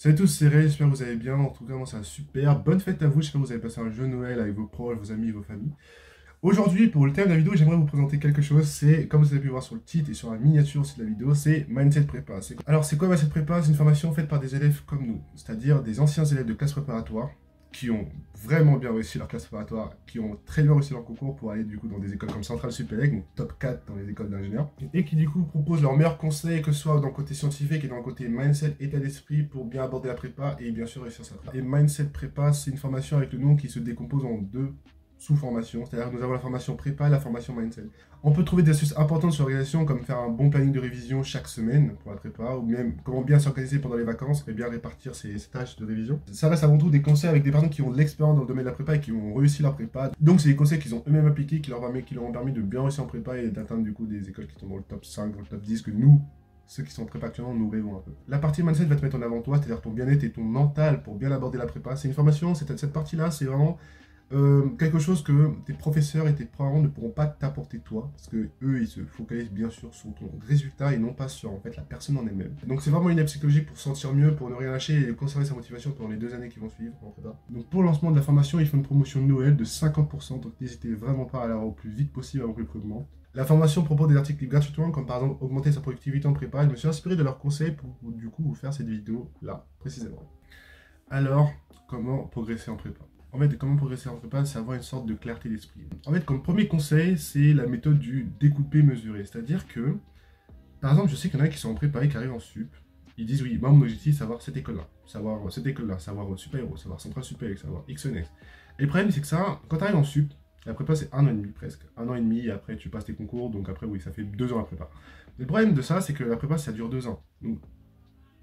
Salut à tous, c'est Ray, j'espère que vous allez bien. En tout cas, moi ça va super. Bonne fête à vous, j'espère que vous avez passé un jeu Noël avec vos proches, vos amis, vos familles. Aujourd'hui, pour le thème de la vidéo, j'aimerais vous présenter quelque chose. C'est, comme vous avez pu voir sur le titre et sur la miniature aussi de la vidéo, c'est Mindset Prépa. Alors, c'est quoi Mindset Prépa? C'est une formation faite par des élèves comme nous, c'est-à-dire des anciens élèves de classe préparatoire qui ont vraiment bien réussi leur classe préparatoire, qui ont très bien réussi leur concours pour aller du coup dans des écoles comme Centrale Supélec, donc top 4 dans les écoles d'ingénieurs, et qui du coup proposent leurs meilleurs conseils, que ce soit dans le côté scientifique et dans le côté mindset, état d'esprit, pour bien aborder la prépa et bien sûr réussir sa prépa. Et Mindset Prépa, c'est une formation avec le nom qui se décompose en deux sous-formation, c'est-à-dire que nous avons la formation prépa et la formation mindset. On peut trouver des astuces importantes sur l'organisation, comme faire un bon planning de révision chaque semaine pour la prépa, ou même comment bien s'organiser pendant les vacances et bien répartir ses tâches de révision. Ça reste avant tout des conseils avec des personnes qui ont de l'expérience dans le domaine de la prépa et qui ont réussi leur prépa. Donc c'est des conseils qu'ils ont eux-mêmes appliqués, qui leur ont permis de bien réussir en prépa et d'atteindre du coup des écoles qui sont dans le top 5, dans le top 10, que nous, ceux qui sont en prépa actuellement, nous rêvons un peu. La partie mindset va te mettre en avant toi, c'est-à-dire ton bien-être et ton mental pour bien aborder la prépa. C'est une formation, cette partie-là, c'est vraiment quelque chose que tes professeurs et tes parents ne pourront pas t'apporter toi, parce que eux ils se focalisent bien sûr sur ton résultat et non pas sur en fait la personne en elle-même. Donc c'est vraiment une aide psychologique pour se sentir mieux, pour ne rien lâcher et conserver sa motivation pendant les 2 années qui vont suivre en prépa. Donc pour le lancement de la formation, ils font une promotion de Noël de 50%, donc n'hésitez vraiment pas à aller au plus vite possible avant que le prix augmente. La formation propose des articles gratuitement, comme par exemple augmenter sa productivité en prépa. Je me suis inspiré de leurs conseils pour du coup vous faire cette vidéo là précisément. Alors, comment progresser en prépa? En fait, comment progresser en prépa, c'est avoir une sorte de clarté d'esprit. En fait, comme premier conseil, c'est la méthode du découper mesuré. C'est-à-dire que, par exemple, je sais qu'il y en a qui sont en prépa et qui arrivent en sup. Ils disent oui, moi mon objectif c'est savoir cette école-là, savoir super héros, savoir central super, savoir XNX. Et le problème c'est que ça, quand tu arrives en sup, la prépa c'est 1 an et demi presque. 1 an et demi, et après tu passes tes concours, donc après oui, ça fait 2 ans la prépa. Le problème de ça, c'est que la prépa ça dure 2 ans. Donc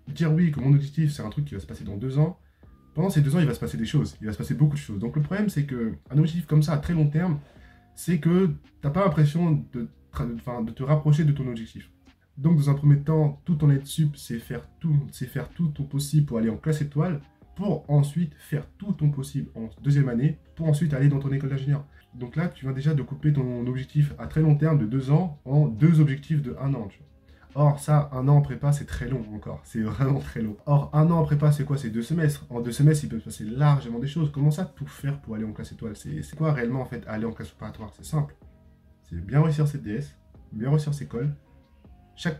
dire oui que mon objectif c'est un truc qui va se passer dans 2 ans, pendant ces 2 ans, il va se passer des choses, il va se passer beaucoup de choses. Donc le problème, c'est qu'un objectif comme ça à très long terme, c'est que tu n'as pas l'impression de te rapprocher de ton objectif. Donc dans un premier temps, tout en être sup, c'est faire tout ton possible pour aller en classe étoile, pour ensuite faire tout ton possible en deuxième année, pour ensuite aller dans ton école d'ingénieur. Donc là, tu viens déjà de couper ton objectif à très long terme de 2 ans en 2 objectifs de 1 an. Tu vois. Or, ça, 1 an en prépa, c'est très long encore. C'est vraiment très long. Or, 1 an en prépa, c'est quoi? C'est 2 semestres. En 2 semestres, il peut se passer largement des choses. Comment ça, tout faire pour aller en classe étoile? C'est quoi réellement, en fait, aller en classe préparatoire? C'est simple. C'est bien réussir cette DS, bien réussir ses cols, chaque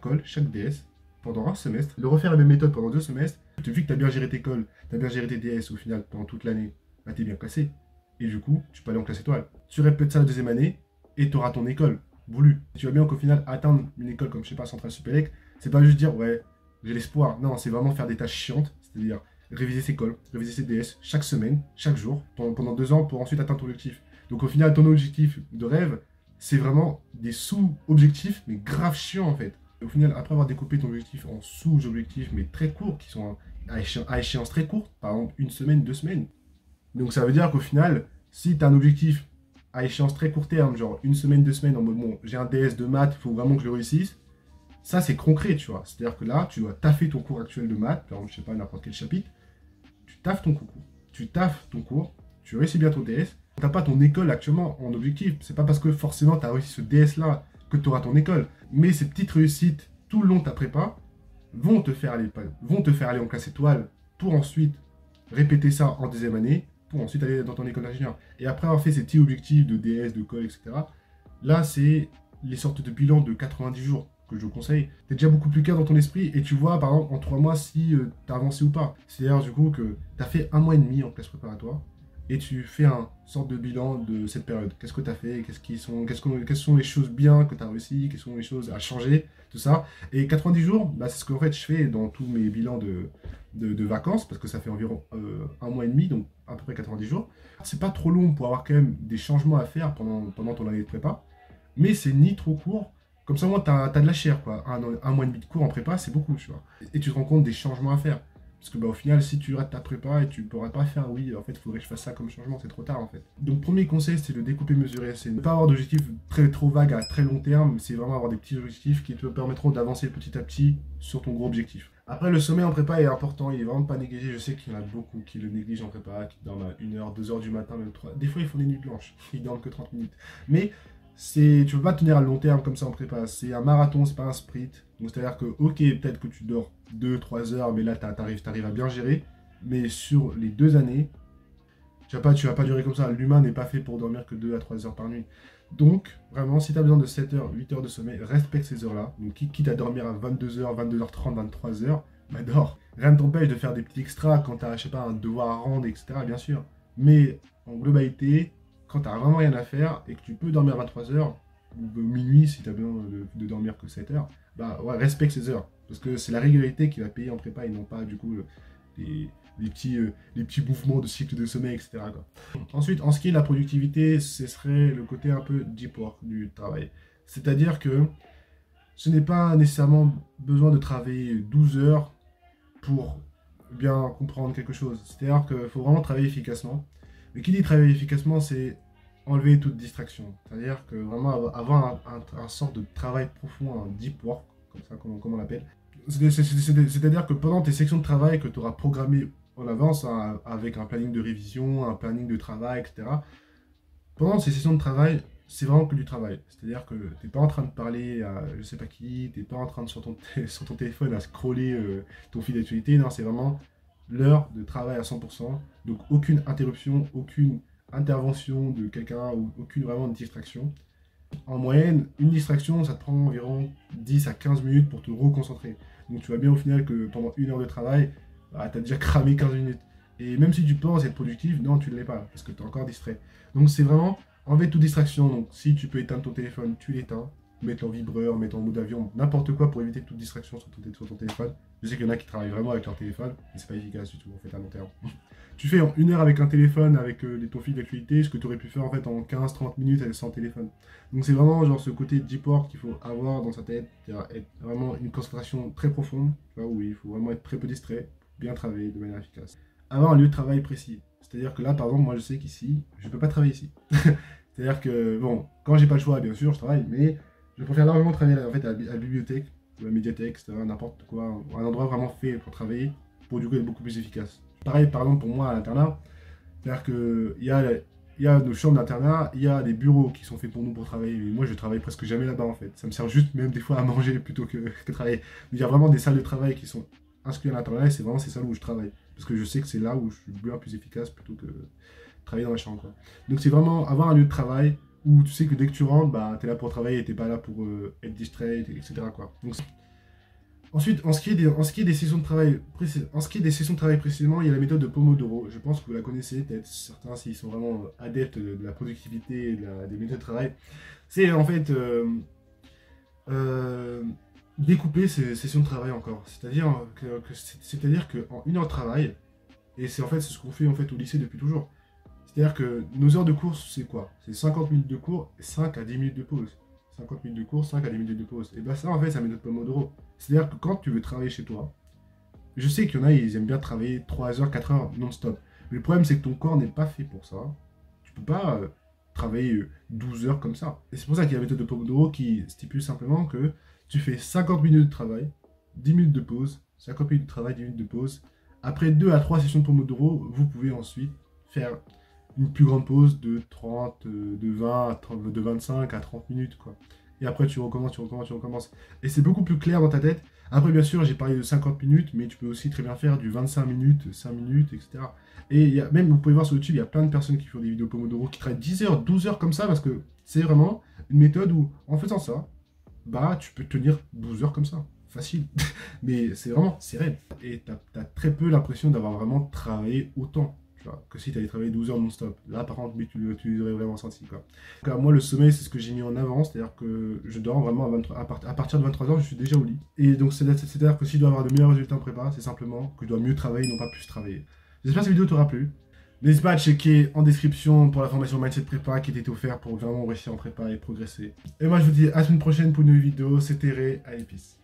DS, pendant un semestre, le refaire la même méthode pendant 2 semestres. Vu que tu as bien géré tes cols, tu as bien géré tes DS au final pendant toute l'année, bah, tu es bien classé. Et du coup, tu peux aller en classe étoile. Tu répètes ça la deuxième année et tu auras ton école voulu. Tu vas bien qu'au final, atteindre une école comme, je sais pas, Centrale Supélec, c'est pas juste dire, ouais, j'ai l'espoir. Non, c'est vraiment faire des tâches chiantes, c'est-à-dire réviser ses cols, réviser ses DS chaque semaine, chaque jour, pendant 2 ans pour ensuite atteindre ton objectif. Donc au final, ton objectif de rêve, c'est vraiment des sous-objectifs, mais grave chiants en fait. Au final, après avoir découpé ton objectif en sous-objectifs, mais très courts, qui sont à échéance très courte, par exemple 1 semaine, 2 semaines. Donc ça veut dire qu'au final, si tu as un objectif à échéance très court terme, genre 1 semaine, 2 semaines, en mode bon, j'ai un DS de maths, il faut vraiment que je le réussisse, ça c'est concret, tu vois. C'est-à-dire que là, tu dois taffer ton cours actuel de maths, par exemple, je sais pas, n'importe quel chapitre, tu taffes ton concours, tu taffes ton cours, tu réussis bien ton DS, tu n'as pas ton école actuellement en objectif. C'est pas parce que forcément tu as réussi ce DS-là que tu auras ton école. Mais ces petites réussites tout le long de ta prépa vont te faire aller en classe étoile pour ensuite répéter ça en deuxième année, pour ensuite aller dans ton école d'ingénieur. Et après avoir fait ces petits objectifs de DS, de colle, etc., là, c'est les sortes de bilans de 90 jours que je conseille. Tu es déjà beaucoup plus clair dans ton esprit et tu vois, par exemple, en 3 mois, si tu as avancé ou pas. C'est-à-dire, du coup, que tu as fait 1 mois et demi en classe préparatoire et tu fais un sorte de bilan de cette période. Qu'est-ce que tu as fait? Quelles sont les choses bien que tu as réussi? Quelles sont les choses à changer? Tout ça. Et 90 jours, bah, c'est ce que en fait, je fais dans tous mes bilans de vacances, parce que ça fait environ 1 mois et demi, donc à peu près 90 jours. C'est pas trop long pour avoir quand même des changements à faire pendant ton année de prépa, mais c'est ni trop court. Comme ça, moi, tu as de la chair, quoi. 1 mois et demi de cours en prépa, c'est beaucoup, tu vois. Et tu te rends compte des changements à faire. Parce que bah, au final, si tu rates ta prépa et tu ne pourras pas faire, oui, en fait, il faudrait que je fasse ça comme changement, c'est trop tard en fait. Donc, premier conseil, c'est de découper mesurer. C'est ne pas avoir d'objectifs trop vagues à très long terme, c'est vraiment avoir des petits objectifs qui te permettront d'avancer petit à petit sur ton gros objectif. Après, le sommeil en prépa est important, il est vraiment pas négligé. Je sais qu'il y en a beaucoup qui le négligent en prépa, qui dorment à 1 heure, 2 heures du matin, même 3. Des fois, ils font des nuits blanches, ils dorment que 30 minutes. Mais tu peux pas tenir à long terme comme ça en prépa. C'est un marathon, c'est pas un sprint. Donc c'est-à-dire que, ok, peut-être que tu dors 2-3 heures, mais là, t'arrives à bien gérer. Mais sur les 2 années, tu vas pas durer comme ça. L'humain n'est pas fait pour dormir que 2 à 3 heures par nuit. Donc, vraiment, si tu as besoin de 7 heures, 8 heures de sommeil, respecte ces heures-là. Donc, quitte à dormir à 22 heures, 22h30, 23 heures, bah dors. Rien ne t'empêche de faire des petits extras quand tu as, je sais pas, un devoir à rendre, etc. Bien sûr. Mais en globalité, quand tu n'as vraiment rien à faire et que tu peux dormir à 23 heures, ou minuit si tu as besoin de dormir que 7 heures, bah ouais, respecte ces heures. Parce que c'est la régularité qui va payer en prépa et non pas du coup les, les petits mouvements de cycle de sommeil, etc. quoi. Ensuite, en ce qui est de la productivité, ce serait le côté un peu deep work du travail. C'est-à-dire que ce n'est pas nécessairement besoin de travailler 12 heures pour bien comprendre quelque chose. C'est-à-dire qu'il faut vraiment travailler efficacement. Mais qui dit travailler efficacement, c'est enlever toute distraction. C'est-à-dire que vraiment avoir un sort de travail profond, un deep work, comme ça, comme on l'appelle. C'est-à-dire que pendant tes sections de travail que tu auras programmées en avance, hein, avec un planning de révision, un planning de travail, etc., pendant ces sessions de travail, c'est vraiment que du travail. C'est-à-dire que tu n'es pas en train de parler à je sais pas qui, tu n'es pas en train de sur ton téléphone à scroller ton fil d'actualité. Non, c'est vraiment l'heure de travail à 100%. Donc aucune interruption, aucune intervention de quelqu'un ou aucune vraiment distraction. En moyenne, une distraction, ça te prend environ 10 à 15 minutes pour te reconcentrer. Donc tu vois bien au final que pendant 1 heure de travail, bah, tu as déjà cramé 15 minutes. Et même si tu penses être productif, non, tu ne l'es pas, parce que tu es encore distrait. Donc c'est vraiment enlever toute distraction. Donc si tu peux éteindre ton téléphone, tu l'éteins. Mettre en vibreur, mettre en mode avion, n'importe quoi pour éviter toute distraction sur ton téléphone. Je sais qu'il y en a qui travaillent vraiment avec leur téléphone, mais c'est pas efficace du tout en fait à long terme. Tu fais en 1 heure avec un téléphone, avec ton fil d'actualité, ce que tu aurais pu faire en fait en 15-30 minutes sans téléphone. Donc c'est vraiment genre ce côté deep work qu'il faut avoir dans sa tête, être vraiment une concentration très profonde, tu vois, où il faut vraiment être très peu distrait, bien travailler de manière efficace. Avoir un lieu de travail précis. C'est-à-dire que là, par exemple, moi je sais qu'ici, je ne peux pas travailler ici. C'est-à-dire que, bon, quand j'ai pas le choix, bien sûr, je travaille, mais je préfère largement travailler en fait, à la bibliothèque, ou à la médiathèque, etc., n'importe quoi, un endroit vraiment fait pour travailler, pour du coup être beaucoup plus efficace. Pareil, par exemple, pour moi à l'internat, c'est-à-dire qu'il y a nos chambres d'internat, il y a des bureaux qui sont faits pour nous pour travailler, mais moi je travaille presque jamais là-bas en fait. Ça me sert juste même des fois à manger plutôt que travailler. Mais il y a vraiment des salles de travail qui sont inscrites à l'internat et c'est vraiment ces salles où je travaille. Parce que je sais que c'est là où je suis bien plus efficace plutôt que travailler dans la chambre, quoi. Donc c'est vraiment avoir un lieu de travail où tu sais que dès que tu rentres, bah, tu es là pour travailler et tu n'es pas là pour être distrait, etc. quoi. Donc, ensuite, en ce qui est des sessions de travail, précisément, il y a la méthode de Pomodoro. Je pense que vous la connaissez, peut-être certains s'ils sont vraiment adeptes de la productivité et des méthodes de travail. C'est en fait découper ces sessions de travail encore. C'est-à-dire qu'en 1 heure de travail, et c'est en fait c'est ce qu'on fait en fait au lycée depuis toujours. C'est-à-dire que nos heures de cours, c'est quoi? C'est 50 minutes de cours et 5 à 10 minutes de pause. 50 minutes de cours, 5 à 10 minutes de pause. Et bien ça, en fait, c'est la méthode Pomodoro. C'est-à-dire que quand tu veux travailler chez toi, je sais qu'il y en a, ils aiment bien travailler 3 heures, 4 heures non-stop. Mais le problème, c'est que ton corps n'est pas fait pour ça. Tu peux pas travailler 12 heures comme ça. Et c'est pour ça qu'il y a la méthode de Pomodoro qui stipule simplement que tu fais 50 minutes de travail, 10 minutes de pause, 50 minutes de travail, 10 minutes de pause. Après 2 à 3 sessions de Pomodoro, vous pouvez ensuite faire une plus grande pause de 30, de 20, de 25 à 30 minutes, quoi. Et après, tu recommences. Et c'est beaucoup plus clair dans ta tête. Après, bien sûr, j'ai parlé de 50 minutes, mais tu peux aussi très bien faire du 25 minutes, 5 minutes, etc. Et même, vous pouvez voir sur YouTube, il y a plein de personnes qui font des vidéos Pomodoro, qui travaillent 10 heures, 12 heures comme ça, parce que c'est vraiment une méthode où, en faisant ça, bah, tu peux tenir 12 heures comme ça. Facile. Mais c'est réel. Et t'as très peu l'impression d'avoir vraiment travaillé autant. Que si tu allais travailler 12 heures non-stop. Là, par contre, mais tu l'aurais vraiment senti, quoi. Donc, moi, le sommeil, c'est ce que j'ai mis en avant, c'est-à-dire que je dors vraiment à partir de 23 heures, je suis déjà au lit. Et donc, c'est-à-dire que si je dois avoir de meilleurs résultats en prépa, c'est simplement que je dois mieux travailler, non pas plus travailler. J'espère que cette vidéo t'aura plu. N'hésite pas à checker en description pour la formation Mindset Prépa qui était offerte pour vraiment réussir en prépa et progresser. Et moi, je vous dis à la semaine prochaine pour une nouvelle vidéo. C'était Ray, allez, peace.